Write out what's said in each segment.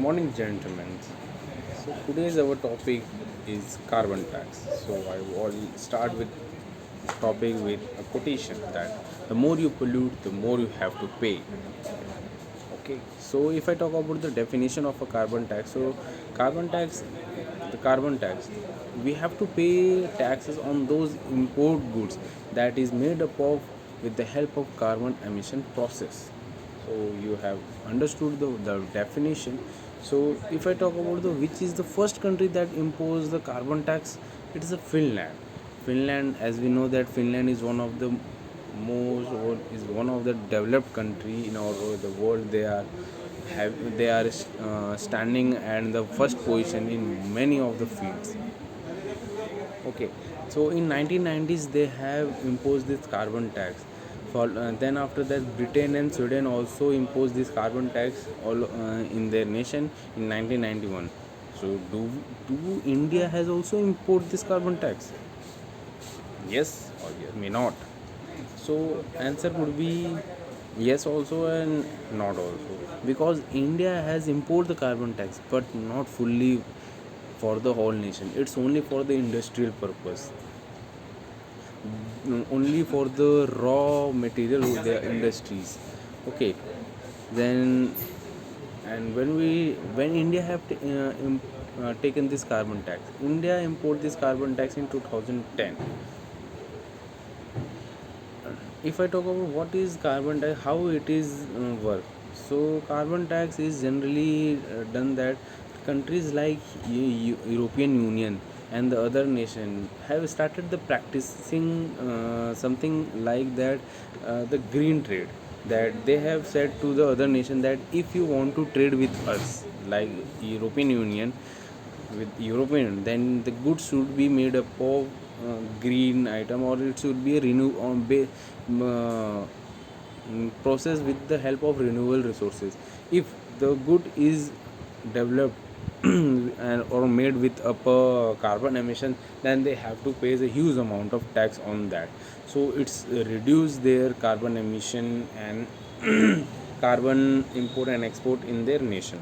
Morning, gentlemen. So today's our topic is carbon tax. So I will start with topic with a quotation that the more you pollute, the more you have to pay. Okay. So if I talk about the definition of a carbon tax, so carbon tax, the carbon tax, we have to pay taxes on those import goods that is made up of with the help of carbon emission process. So you have understood the definition. So if I talk about the which is the first country that imposed the carbon tax, it is a Finland. Finland, as we know that Finland is one of the most or is one of the developed country in our the world. They are standing at the first position in many of the fields. Okay, so in 1990s they have imposed this carbon tax. Then after that, Britain and Sweden also imposed this carbon tax all in their nation in 1991. So do India has also imposed this carbon tax? Yes or yes, may not. So answer would be yes also and not also, because India has imposed the carbon tax but not fully for the whole nation. It's only for the industrial purpose, only for the raw material with the industries. Okay, then and when India have taken this carbon tax, India import this carbon tax in 2010. If I talk about what is carbon tax, how it is work. So carbon tax is generally done that countries like European Union and the other nation have started the practicing something like that, the green trade, that they have said to the other nation that if you want to trade with us like European Union, with European, then the goods should be made up of green item, or it should be a process with the help of renewable resources. If the good is developed and or made with upper carbon emission, then they have to pay a huge amount of tax on that. So it's reduce their carbon emission and carbon import and export in their nation.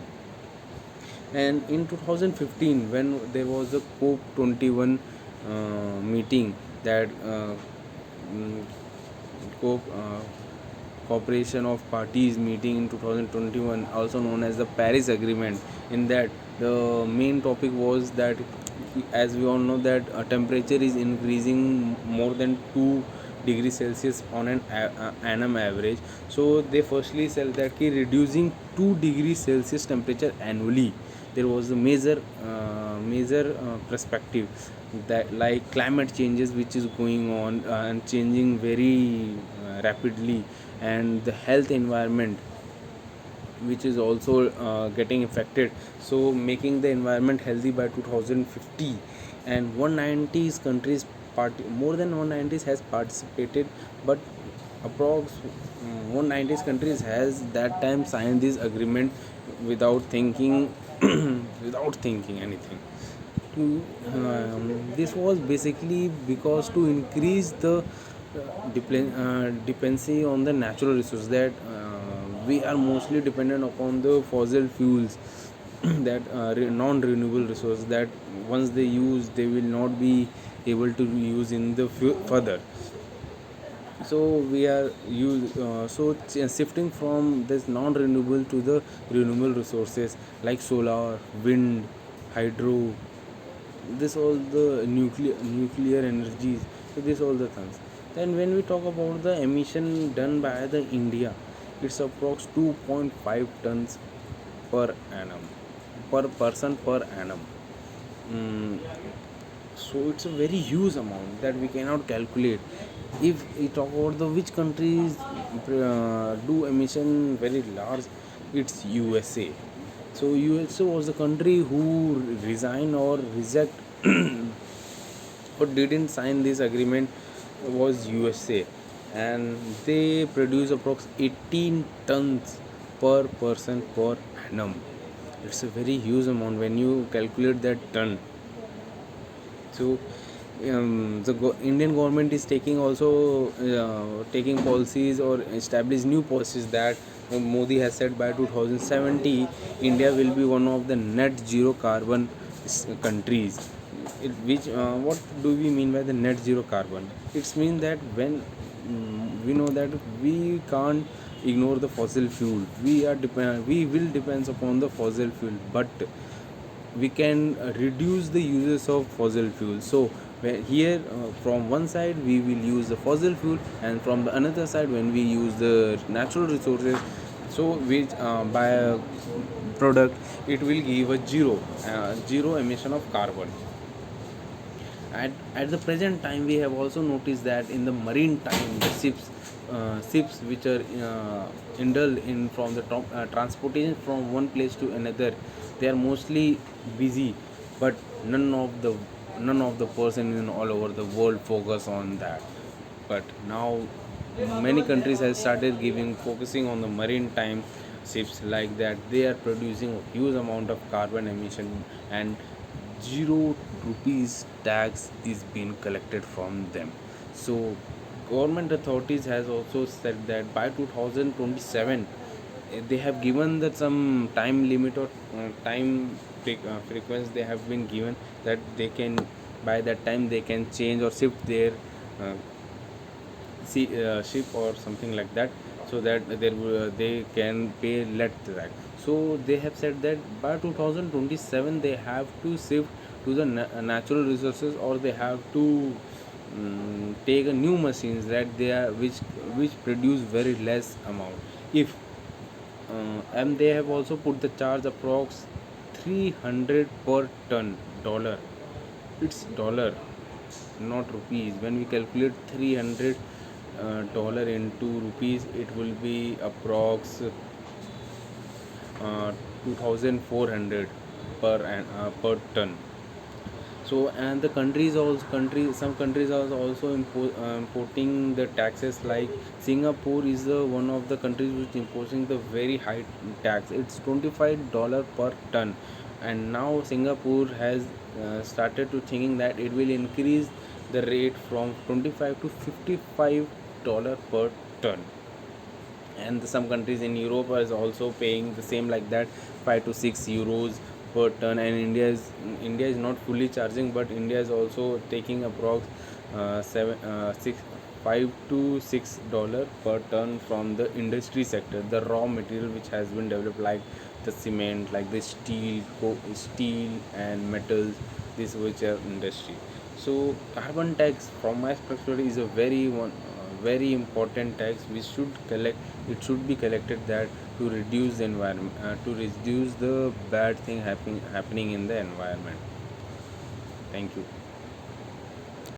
And in 2015, when there was a COP 21 meeting, that mm, COP Cooperation of Parties meeting in 2021, also known as the Paris Agreement. In that, the main topic was that, as we all know, that temperature is increasing more than 2 degrees Celsius on an annum average. So they firstly said that reducing 2 degrees Celsius temperature annually, there was a major perspective that like climate changes which is going on and changing very rapidly, and the health environment which is also getting affected, so making the environment healthy by 2050. And 190 countries more than 190 has participated, but approx 190 countries has that time signed this agreement without thinking without thinking anything. This was basically because to increase the dependency on the natural resources, that we are mostly dependent upon the fossil fuels that non-renewable resource, that once they use they will not be able to use in the further. So we are shifting from this non-renewable to the renewable resources like solar, wind, hydro, this all the nuclear energies. So this all the things. Then when we talk about the emission done by the India, it's approx 2.5 tons per annum, per person per annum. mm, so it's a very huge amount that we cannot calculate. If we talk about the which countries do emission very large, it's USA. So USA was the country who resigned or reject or didn't sign this agreement, was USA, and they produce approx 18 tons per person per annum. It's a very huge amount when you calculate that ton. So the Indian government is taking also taking policies or establish new policies that Modi has said by 2070 India will be one of the net zero carbon countries. Which what do we mean by the net zero carbon? It means that when we know that we can't ignore the fossil fuel. We will depend upon the fossil fuel, but we can reduce the uses of fossil fuel. So here from one side we will use the fossil fuel, and from the another side when we use the natural resources, so which by a product it will give a zero emission of carbon. At the present time we have also noticed that in the marine time the ships which are indulged in from the transportation from one place to another, they are mostly busy, but none of the none of the person in all over the world focus on that. But now many countries have started giving focusing on the marine time ships, like that they are producing a huge amount of carbon emission, and 0 rupees tax is being collected from them. So government authorities has also said that by 2027 they have given that some time limit or frequency they have been given, that they can by that time they can change or shift their uh, ship or something like that, so that they can pay less tax. So they have said that by 2027 they have to shift to the natural resources, or they have to take a new machines that they are which produce very less amount. If and they have also put the charge approx 300 per ton dollar. It's dollar, not rupees. When we calculate 300 dollar into rupees, it will be approx 2400 per ton. So and the countries also countries some countries are also importing the taxes, like Singapore is the one of the countries which imposing the very high tax. It's $25 per ton, and now Singapore has started to thinking that it will increase the rate from 25 to $55 per ton. And some countries in Europe is also paying the same, like that, 5 to 6 euros per ton. And India is not fully charging, but India is also taking approx 7 6 5 to $6 per ton from the industry sector, the raw material which has been developed, like the cement, like the steel and metals, this which are industry. So carbon tax from my perspective is a very important tax we should collect. It should be collected that to reduce the environment, to reduce the bad thing happening in the environment. Thank you.